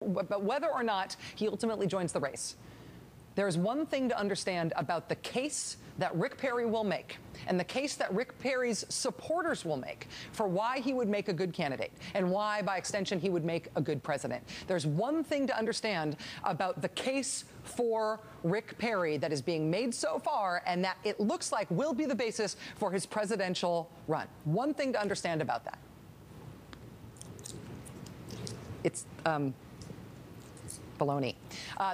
But whether or not he ultimately joins the race, there's one thing to understand about the case that Rick Perry will make and the case that Rick Perry's supporters will make for why he would make a good candidate and why, by extension, he would make a good president. There's one thing to understand about the case for Rick Perry that is being made so far and that it looks like will be the basis for his presidential run. One thing to understand about that. It's baloney.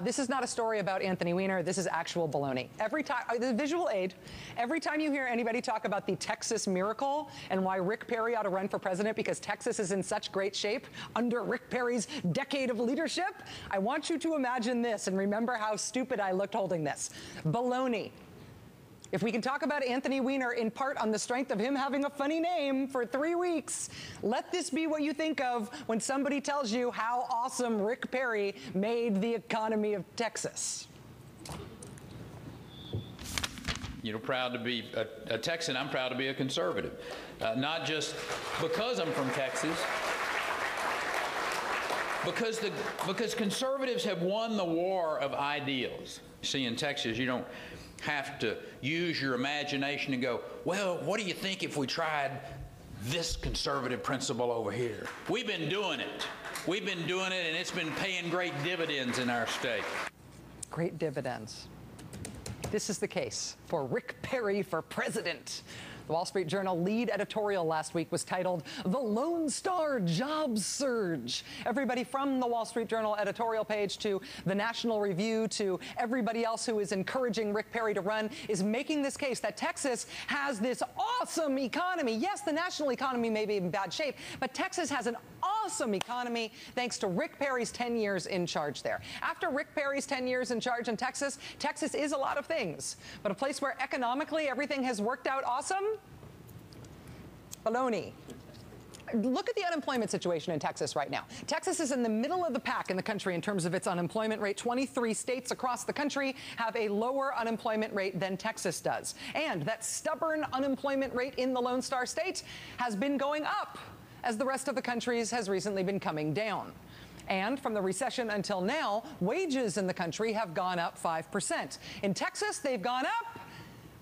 This is not a story about Anthony Weiner. This is actual baloney. Every time, the visual aid, every time you hear anybody talk about the Texas miracle and why Rick Perry ought to run for president because Texas is in such great shape under Rick Perry's decade of leadership, I want you to imagine this and remember how stupid I looked holding this. Baloney. If we can talk about Anthony Weiner in part on the strength of him having a funny name for 3 weeks, let this be what you think of when somebody tells you how awesome Rick Perry made the economy of Texas. You know, proud to be a Texan. I'm proud to be a conservative. Not just because I'm from Texas, because conservatives have won the war of ideals. See, in Texas, you don't have to use your imagination and go, well, what do you think if we tried this conservative principle over here? We've been doing it. We've been doing it, and it's been paying great dividends in our state. Great dividends. This is the case for Rick Perry for president. The Wall Street Journal lead editorial last week was titled, "The Lone Star Jobs Surge." Everybody from the Wall Street Journal editorial page to the National Review to everybody else who is encouraging Rick Perry to run is making this case that Texas has this awesome economy. Yes, the national economy may be in bad shape, but Texas has an awesome economy thanks to Rick Perry's 10 years in charge there. After Rick Perry's 10 years in charge in Texas, Texas is a lot of things, but a place where economically everything has worked out awesome? Baloney. Look at the unemployment situation in Texas right now. Texas is in the middle of the pack in the country in terms of its unemployment rate. 23 states across the country have a lower unemployment rate than Texas does. And that stubborn unemployment rate in the Lone Star State has been going up as the rest of the country's has recently been coming down. And from the recession until now, wages in the country have gone up 5%. In Texas, they've gone up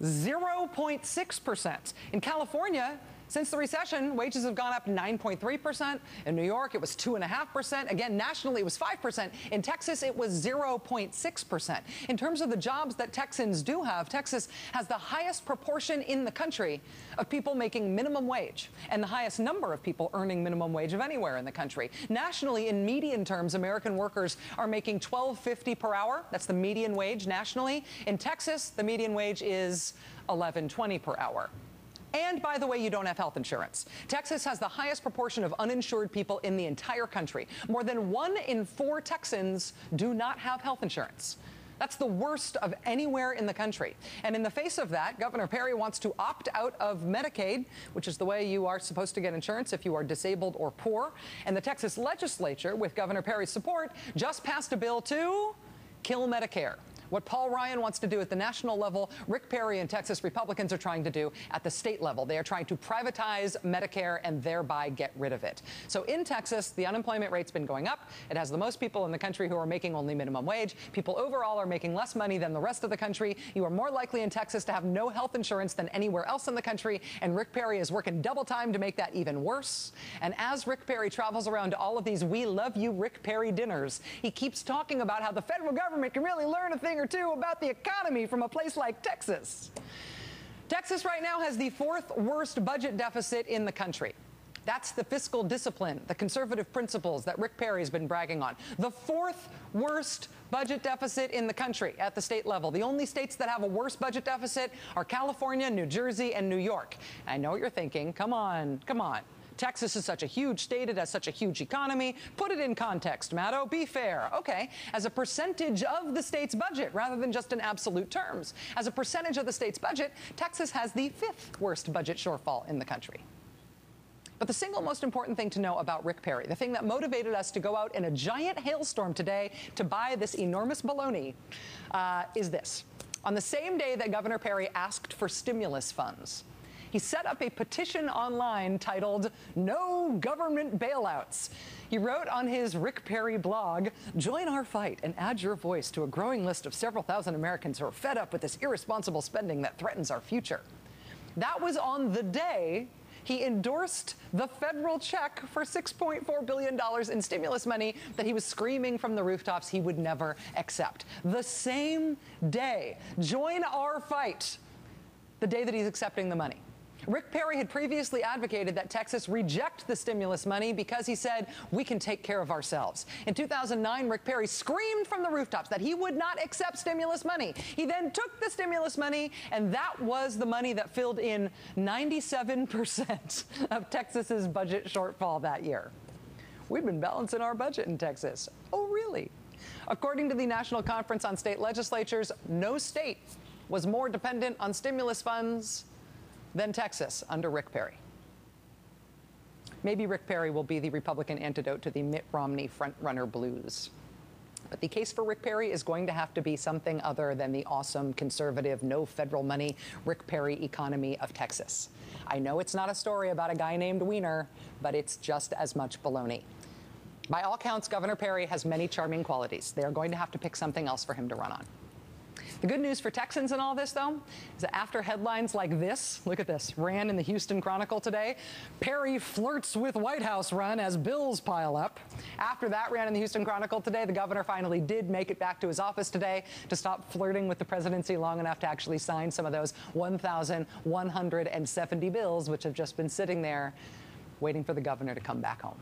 0.6%. In California, since the recession, wages have gone up 9.3%. In New York, it was 2.5%. Again, nationally, it was 5%. In Texas, it was 0.6%. In terms of the jobs that Texans do have, Texas has the highest proportion in the country of people making minimum wage and the highest number of people earning minimum wage of anywhere in the country. Nationally, in median terms, American workers are making $12.50 per hour. That's the median wage nationally. In Texas, the median wage is $11.20 per hour. And, by the way, you don't have health insurance. Texas has the highest proportion of uninsured people in the entire country. More than 1 in 4 Texans do not have health insurance. That's the worst of anywhere in the country. And in the face of that, Governor Perry wants to opt out of Medicaid, which is the way you are supposed to get insurance if you are disabled or poor. And the Texas legislature, with Governor Perry's support, just passed a bill to kill Medicare. What Paul Ryan wants to do at the national level, Rick Perry and Texas Republicans are trying to do at the state level. They are trying to privatize Medicare and thereby get rid of it. So in Texas, the unemployment rate's been going up. It has the most people in the country who are making only minimum wage. People overall are making less money than the rest of the country. You are more likely in Texas to have no health insurance than anywhere else in the country. And Rick Perry is working double time to make that even worse. And as Rick Perry travels around to all of these "We Love You, Rick Perry" dinners, he keeps talking about how the federal government can really learn a thing or two about the economy from a place like Texas. Texas right now has the 4th worst budget deficit in the country. That's the fiscal discipline, the conservative principles that Rick Perry's been bragging on. The 4th worst budget deficit in the country at the state level. The only states that have a worse budget deficit are California, New Jersey, and New York. I know what you're thinking. Come on, come on. Texas is such a huge state. It has such a huge economy. Put it in context, Maddow. Be fair. Okay. As a percentage of the state's budget, rather than just in absolute terms, as a percentage of the state's budget, Texas has the 5th worst budget shortfall in the country. But the single most important thing to know about Rick Perry, the thing that motivated us to go out in a giant hailstorm today to buy this enormous baloney, is this. On the same day that Governor Perry asked for stimulus funds, he set up a petition online titled "No Government Bailouts." He wrote on his Rick Perry blog, "Join our fight and add your voice to a growing list of several thousand Americans who are fed up with this irresponsible spending that threatens our future." That was on the day he endorsed the federal check for $6.4 billion in stimulus money that he was screaming from the rooftops he would never accept. The same day, join our fight, the day that he's accepting the money. Rick Perry had previously advocated that Texas reject the stimulus money because he said, we can take care of ourselves. In 2009, Rick Perry screamed from the rooftops that he would not accept stimulus money. He then took the stimulus money, and that was the money that filled in 97% of Texas's budget shortfall that year. We've been balancing our budget in Texas. Oh, really? According to the National Conference on State Legislatures, no state was more dependent on stimulus funds than Texas under Rick Perry. Maybe Rick Perry will be the Republican antidote to the Mitt Romney frontrunner blues. But the case for Rick Perry is going to have to be something other than the awesome, conservative, no federal money Rick Perry economy of Texas. I know it's not a story about a guy named Wiener, but it's just as much baloney. By all counts, Governor Perry has many charming qualities. They are going to have to pick something else for him to run on. The good news for Texans in all this, though, is that after headlines like this, look at this, ran in the Houston Chronicle today, Perry flirts with White House run as bills pile up. After that ran in the Houston Chronicle today, the governor finally did make it back to his office today to stop flirting with the presidency long enough to actually sign some of those 1,170 bills, which have just been sitting there waiting for the governor to come back home.